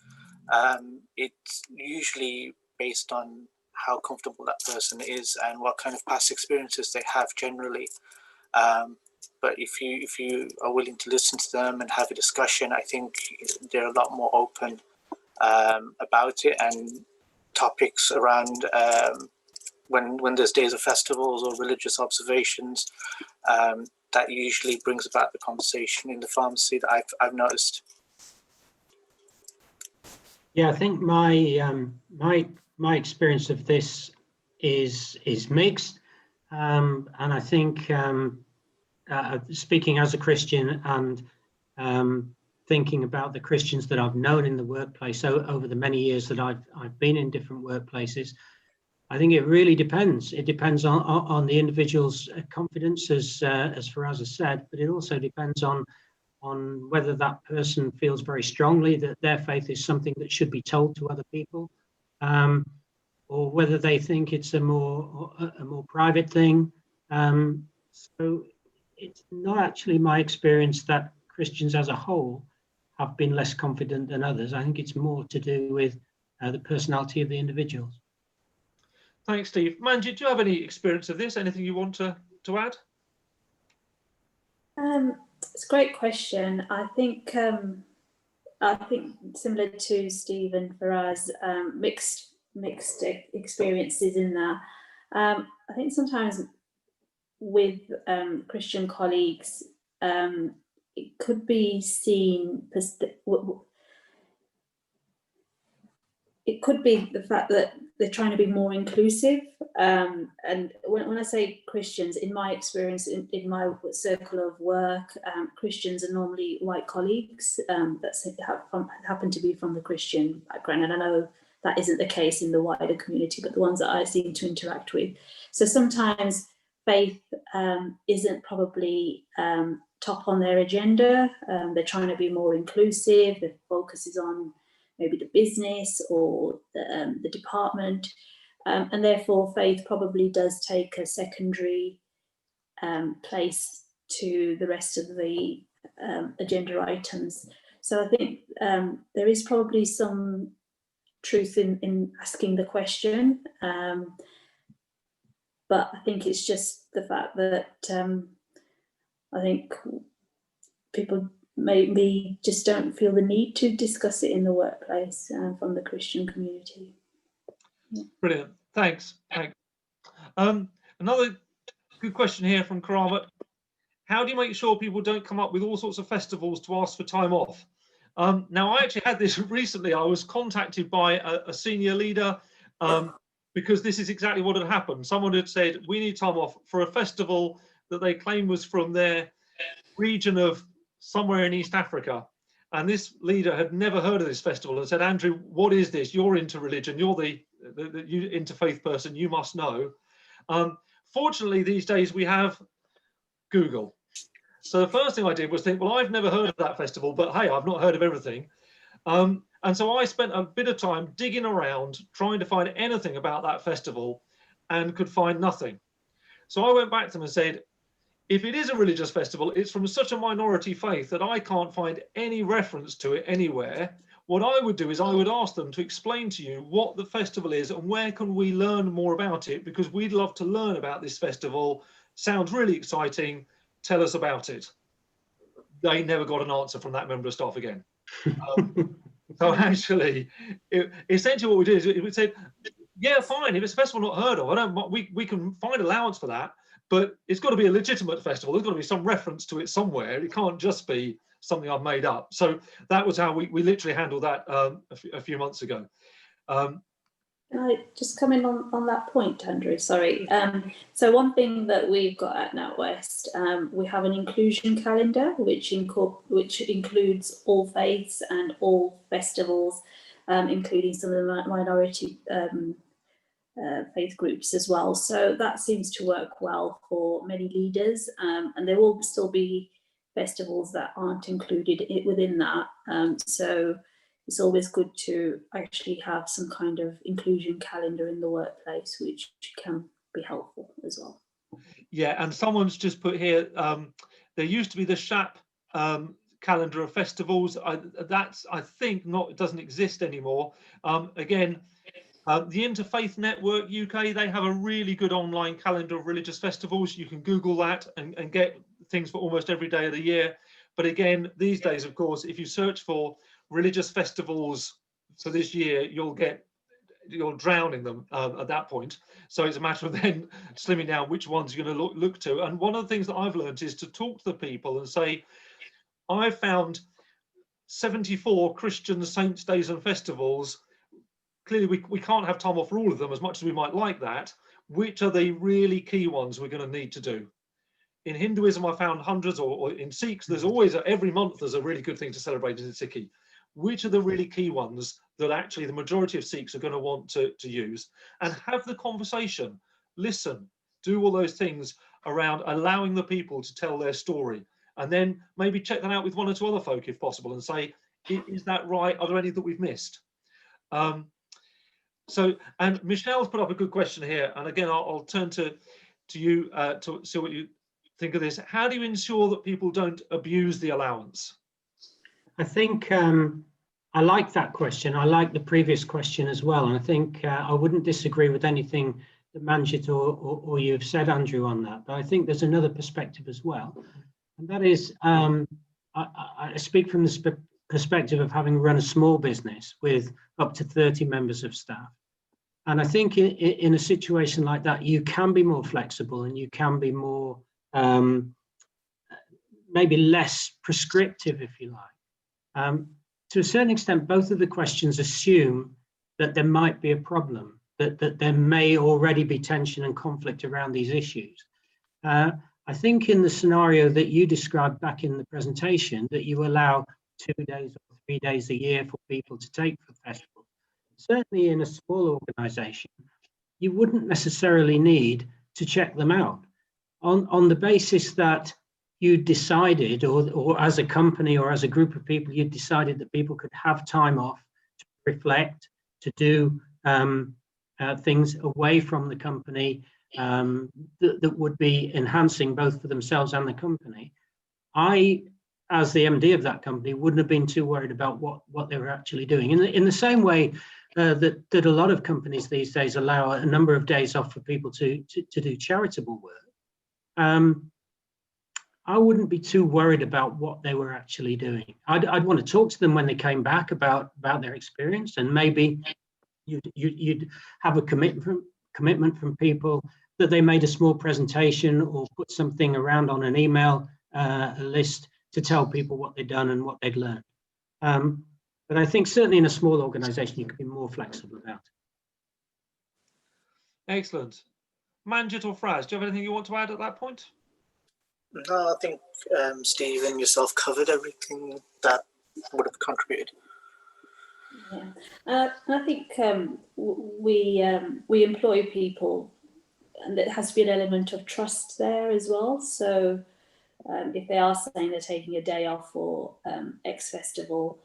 It's usually based on how comfortable that person is and what kind of past experiences they have generally. But if you are willing to listen to them and have a discussion, I think they're a lot more open about it, and topics around when there's days of festivals or religious observations, that usually brings about the conversation in the pharmacy that I've noticed. Yeah, I think my my experience of this is mixed, and I think speaking as a Christian and thinking about the Christians that I've known in the workplace over the many years that I've been in different workplaces, I think it really depends. It depends on the individual's confidence, as Faraz has said, but it also depends on whether that person feels very strongly that their faith is something that should be told to other people, or whether they think it's a more private thing. So it's not actually my experience that Christians as a whole have been less confident than others. I think it's more to do with the personality of the individuals. Thanks, Steve. Manjit, do you have any experience of this? Anything you want to add? It's a great question. I think similar to Steve and Faraz, mixed experiences in that. I think sometimes with Christian colleagues, it could be seen. It could be the fact that they're trying to be more inclusive. And when I say Christians, in my experience, in my circle of work, Christians are normally white colleagues that happen to be from the Christian background. And I know that isn't the case in the wider community, but the ones that I seem to interact with. So sometimes faith isn't probably top on their agenda. They're trying to be more inclusive. The focus is on maybe the business or the department, and therefore faith probably does take a secondary place to the rest of the agenda items. So I think there is probably some truth in asking the question, but I think it's just the fact that I think people maybe just don't feel the need to discuss it in the workplace from the Christian community. Yeah. Brilliant. Thanks. Another good question here from Karamat. How do you make sure people don't come up with all sorts of festivals to ask for time off? Now, I actually had this recently. I was contacted by a senior leader because this is exactly what had happened. Someone had said, we need time off for a festival that they claimed was from their region of somewhere in East Africa. And this leader had never heard of this festival and said, Andrew, what is this? You're into religion. You're the interfaith person. You must know. Fortunately, these days we have Google. So the first thing I did was think, well, I've never heard of that festival, but hey, I've not heard of everything. And so I spent a bit of time digging around, trying to find anything about that festival and could find nothing. So I went back to them and said, if it is a religious festival, it's from such a minority faith that I can't find any reference to it anywhere. What I would do is I would ask them to explain to you what the festival is and where can we learn more about it, because we'd love to learn about this festival. Sounds really exciting. Tell us about it. They never got an answer from that member of staff again. So actually, essentially what we did is we said, yeah, fine, if it's a festival not heard of, we can find allowance for that, but it's got to be a legitimate festival. There's got to be some reference to it somewhere. It can't just be something I've made up. So that was how we literally handled that a few months ago. Can I just come in on that point, Andrew? Sorry. So one thing that we've got at NatWest, we have an inclusion calendar, which includes all faiths and all festivals, including some of the minority faith groups as well. So that seems to work well for many leaders, and there will still be festivals that aren't included within that. So it's always good to actually have some kind of inclusion calendar in the workplace, which can be helpful as well. Yeah, and someone's just put here, there used to be the SHAP calendar of festivals. That's, I think, it doesn't exist anymore. Again, the Interfaith Network UK, they have a really good online calendar of religious festivals. You can Google that and get things for almost every day of the year. But again, these days, of course, if you search for religious festivals for this year, you'll drown in them at that point. So it's a matter of then slimming down which ones you're going to look to. And one of the things that I've learned is to talk to the people and say, I've found 74 Christian saints' days and festivals clearly we can't have time off for all of them as much as we might like that. Which are the really key ones we're going to need to do? In Hinduism, I found hundreds, or in Sikhs, there's always, every month, there's a really good thing to celebrate in Sikhi. Which are the really key ones that actually the majority of Sikhs are going to want to use? And have the conversation, listen, do all those things around allowing the people to tell their story. And then maybe check that out with one or two other folk if possible and say, is that right? Are there any that we've missed? So, and Michelle's put up a good question here. And again, I'll turn to you to see what you think of this. How do you ensure that people don't abuse the allowance? I think I like that question. I like the previous question as well. And I think I wouldn't disagree with anything that Manjit or you've said, Andrew, on that. But I think there's another perspective as well. And that is, I speak from the perspective of having run a small business with up to 30 members of staff. And I think in a situation like that, you can be more flexible and you can be more, maybe less prescriptive, if you like. To a certain extent, both of the questions assume that there might be a problem, that there may already be tension and conflict around these issues. I think in the scenario that you described back in the presentation, that you allow 2 days or 3 days a year for people to take for festivals, certainly in a small organization, you wouldn't necessarily need to check them out. On the basis that you decided, or as a company or as a group of people, you decided that people could have time off to reflect, to do things away from the company that would be enhancing both for themselves and the company. I, as the MD of that company, wouldn't have been too worried about what they were actually doing. In the same way that a lot of companies these days allow a number of days off for people to do charitable work. I wouldn't be too worried about what they were actually doing. I'd want to talk to them when they came back about their experience, and maybe you'd have a commitment from people that they made a small presentation or put something around on an email list to tell people what they'd done and what they'd learned. But I think certainly in a small organization, you can be more flexible about it. Excellent. Manjit or Fraz, do you have anything you want to add at that point? No, I think Steve and yourself covered everything that would have contributed. Yeah, I think we employ people, and there has to be an element of trust there as well. So if they are saying they're taking a day off for X festival,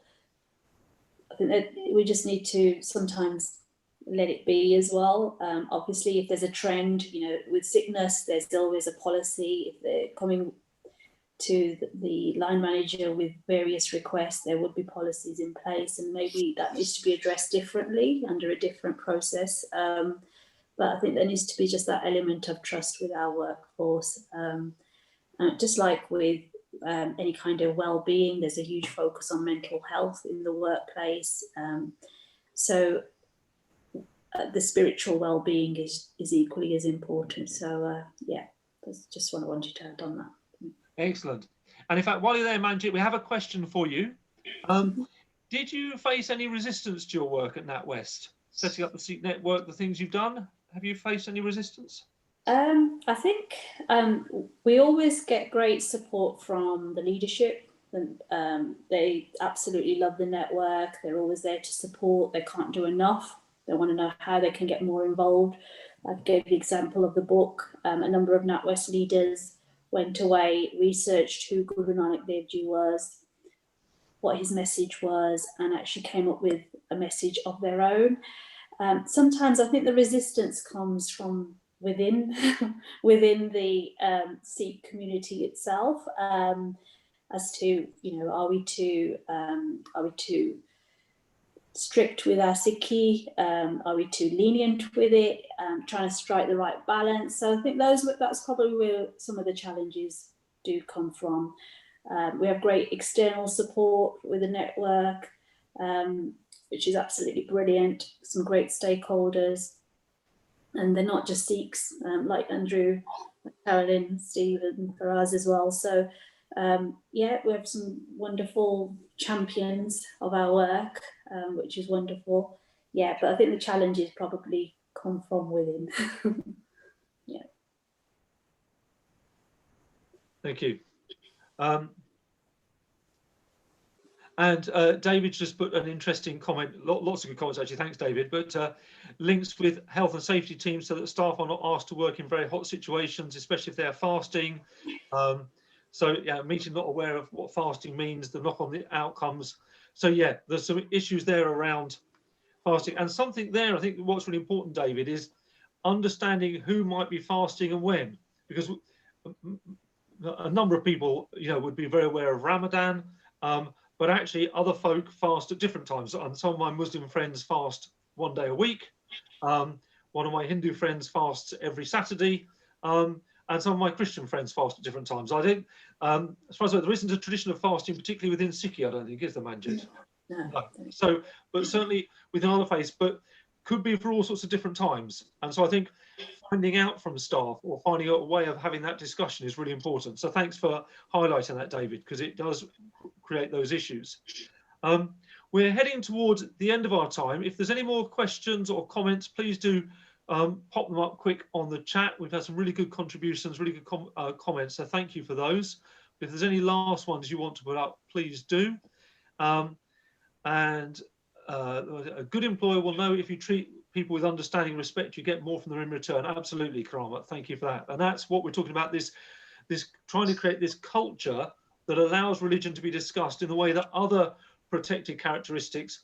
I think that we just need to sometimes let it be as well. Obviously, if there's a trend, with sickness, there's always a policy. If they're coming to the line manager with various requests, there would be policies in place, and maybe that needs to be addressed differently under a different process. But I think there needs to be just that element of trust with our workforce. Just like with any kind of well-being, there's a huge focus on mental health in the workplace. So the spiritual well-being is equally as important. So yeah, that's just what I wanted to add on that. Excellent. And in fact, while you're there, Manjit, we have a question for you. Did you face any resistance to your work at NatWest? Setting up the Sikh network, the things you've done, have you faced any resistance? I think we always get great support from the leadership. And they absolutely love the network. They're always there to support. They can't do enough. They want to know how they can get more involved. I gave the example of the book. A number of NatWest leaders went away, researched who Guru Nanak Dev Ji was, what his message was, and actually came up with a message of their own. Sometimes I think the resistance comes from within the Sikh community itself, as to, are we too strict with our Sikhi? Are we too lenient with it? Trying to strike the right balance. So I think that's probably where some of the challenges do come from. We have great external support with the network, which is absolutely brilliant. Some great stakeholders, and they're not just Sikhs, like Andrew, Carolyn, Steve, and Faraz as well. So yeah, we have some wonderful champions of our work, which is wonderful. yeah, but I think the challenges probably come from within. Yeah. Thank you. And David's just put an interesting comment, lots of good comments actually, thanks David, but links with health and safety teams so that staff are not asked to work in very hot situations, especially if they're fasting. So yeah, meeting not aware of what fasting means, the knock on the outcomes. So yeah, there's some issues there around fasting, and something there, I think what's really important, David, is understanding who might be fasting and when, because a number of people, would be very aware of Ramadan, but actually other folk fast at different times. And some of my Muslim friends fast 1 day a week. One of my Hindu friends fasts every Saturday. And some of my Christian friends fast at different times. I think, as far as there isn't a tradition of fasting, particularly within Sikhi, I don't think, is there, Manjit? No. So, but certainly within other faiths, but could be for all sorts of different times. And so I think finding out from staff or finding out a way of having that discussion is really important. So thanks for highlighting that, David, because it does create those issues. We're heading towards the end of our time. If there's any more questions or comments, please do pop them up quick on the chat. We've had some really good contributions, really good comments, so thank you for those. If there's any last ones you want to put up, please do. And a good employer will know if you treat people with understanding and respect, you get more from them in return. Absolutely, Karama, thank you for that. And that's what we're talking about, this trying to create this culture that allows religion to be discussed in the way that other protected characteristics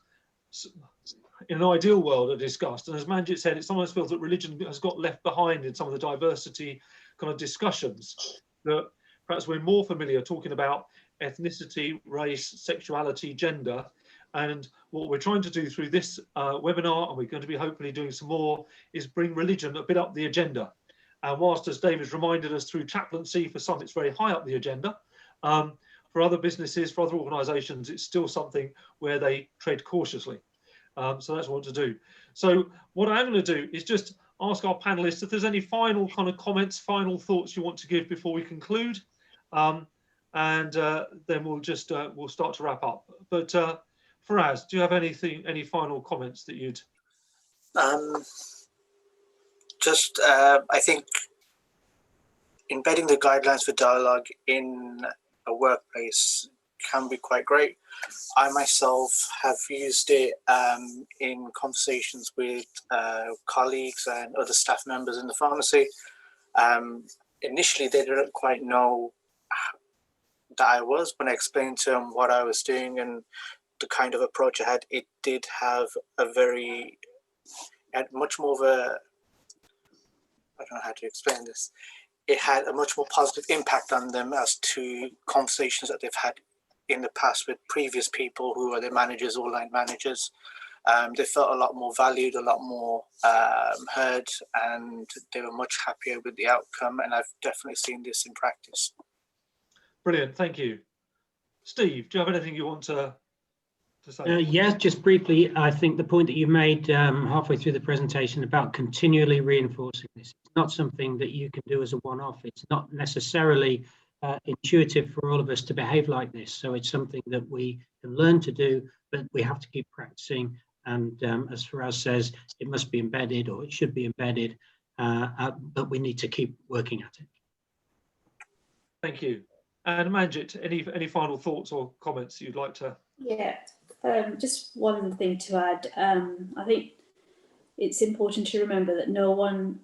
in an ideal world are discussed. And as Manjit said, it sometimes feels that religion has got left behind in some of the diversity kind of discussions, that perhaps we're more familiar talking about ethnicity, race, sexuality, gender. And what we're trying to do through this webinar, and we're going to be hopefully doing some more, is bring religion a bit up the agenda. And whilst, as David's reminded us, through chaplaincy, for some it's very high up the agenda, for other businesses, for other organisations, it's still something where they tread cautiously. So that's what I want to do. So what I'm going to do is just ask our panellists if there's any final kind of comments, final thoughts you want to give before we conclude, and then we'll just we'll start to wrap up. But Faraz, do you have any final comments that you'd? I think embedding the guidelines for dialogue in a workplace can be quite great. I myself have used it in conversations with colleagues and other staff members in the pharmacy. Initially, they didn't quite know that I was. When I explained to them what I was doing and the kind of approach I had, it did have much more of a, I don't know how to explain this. It had a much more positive impact on them as to conversations that they've had in the past with previous people who are their managers or line managers. They felt a lot more valued, a lot more heard, and they were much happier with the outcome. And I've definitely seen this in practice. Brilliant, thank you. Steve, do you have anything you want to say? Yes, just briefly, I think the point that you made halfway through the presentation about continually reinforcing this, it's not something that you can do as a one-off. It's not necessarily intuitive for all of us to behave like this. So it's something that we can learn to do, but we have to keep practicing. And as Faraz says, it must be embedded, or it should be embedded, but we need to keep working at it. Thank you. And Manjit, any final thoughts or comments you'd like to? Yeah, just one thing to add. I think it's important to remember that no one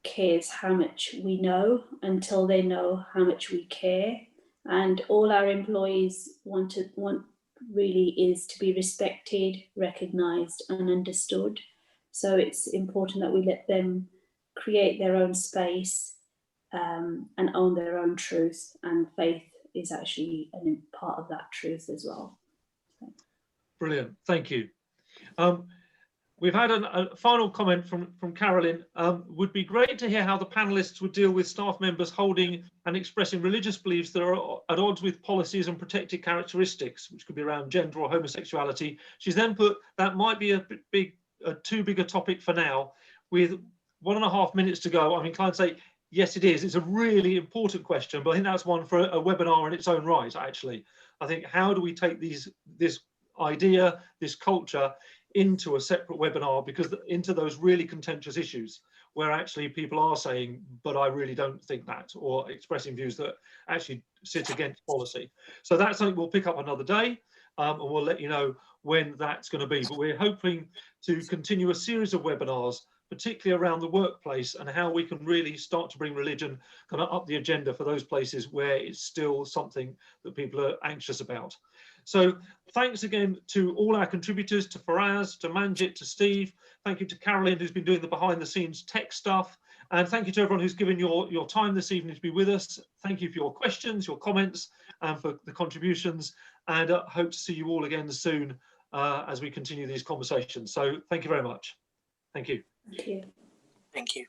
cares how much we know until they know how much we care, and all our employees want really is to be respected, recognised and understood. So it's important that we let them create their own space and own their own truth, and faith is actually a part of that truth as well. Brilliant, thank you. We've had a final comment from Carolyn. Would be great to hear how the panelists would deal with staff members holding and expressing religious beliefs that are at odds with policies and protected characteristics, which could be around gender or homosexuality. She's then put, that might be too big a topic for now. With 1.5 minutes to go, I'm inclined to say, yes, it is. It's a really important question, but I think that's one for a webinar in its own right, actually. I think, how do we take this idea, this culture, into a separate webinar, because into those really contentious issues where actually people are saying, but I really don't think that, or expressing views that actually sit against policy. So that's something we'll pick up another day, and we'll let you know when that's going to be. But we're hoping to continue a series of webinars, particularly around the workplace, and how we can really start to bring religion kind of up the agenda for those places where it's still something that people are anxious about. So thanks again to all our contributors, to Faraz, to Manjit, to Steve. Thank you to Carolyn, who's been doing the behind the scenes tech stuff. And thank you to everyone who's given your time this evening to be with us. Thank you for your questions, your comments, and for the contributions. And hope to see you all again soon as we continue these conversations. So thank you very much. Thank you. Thank you. Thank you.